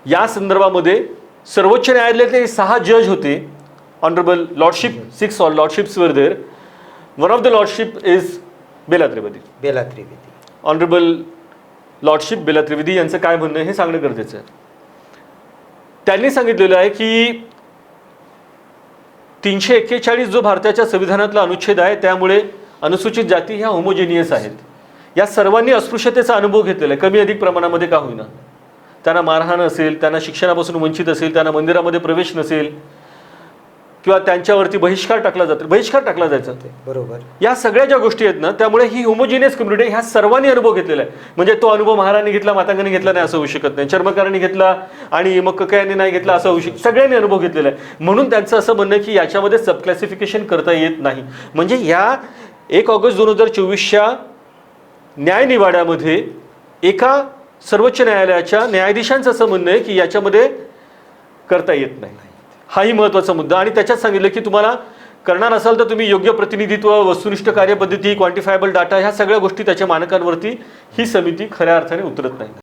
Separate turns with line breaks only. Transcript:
या संदर्भामध्ये सर्वोच्च न्यायालयातले 6 जज होते. Honourable lordship, 6 lordships were there. One of the lordship is Bela Trivedi. Honourable lordship Bela Trivedi यांचं काय म्हणणं आहे हे सांगणं गरजेचं आहे. त्यांनी सांगितलेलं आहे की 341 जो भारताच्या संविधानातला अनुच्छेद आहे त्यामुळे अनुसूचित जाती ह्या होमोजेनियस आहेत. या सर्वांनी अस्पृश्यतेचा अनुभव घेतलेला आहे, कमी अधिक प्रमाणामध्ये का होईना. त्यांना मारहाण असेल, त्यांना शिक्षणापासून वंचित असेल, त्यांना मंदिरामध्ये प्रवेश नसेल किंवा त्यांच्यावरती बहिष्कार टाकला जायचा.
बरोबर.
या सगळ्या ज्या गोष्टी आहेत ना, त्यामुळे ही होमोजिनियस कम्युनिटी ह्या सर्वांनी अनुभव घेतलेला आहे. म्हणजे तो अनुभव महाराणी घेतला, मातांगाने घेतला नाही असं होऊ शकत नाही, चर्मकारांनी घेतला आणि मग ककयांनी नाही घेतला असं होऊ शकत. सगळ्यांनी अनुभव घेतलेला आहे. म्हणून त्यांचं असं म्हणणं की याच्यामध्ये सब क्लासिफिकेशन करता येत नाही. म्हणजे या 1 ऑगस्ट 2024च्या न्यायनिवाड्यामध्ये एका सर्वोच्च न्यायालयाच्या न्यायाधीशांचं असं म्हणणं आहे की याच्यामध्ये करता येत नाही. हाही महत्त्वाचा मुद्दा. आणि त्याच्यात सांगितलं की तुम्हाला करणार असाल तर तुम्ही योग्य प्रतिनिधित्व, वस्तुनिष्ठ कार्यपद्धती, क्वांटिफायबल डाटा ह्या सगळ्या गोष्टी त्याच्या मानकांवरती ही समिती खऱ्या अर्थाने उतरत नाही.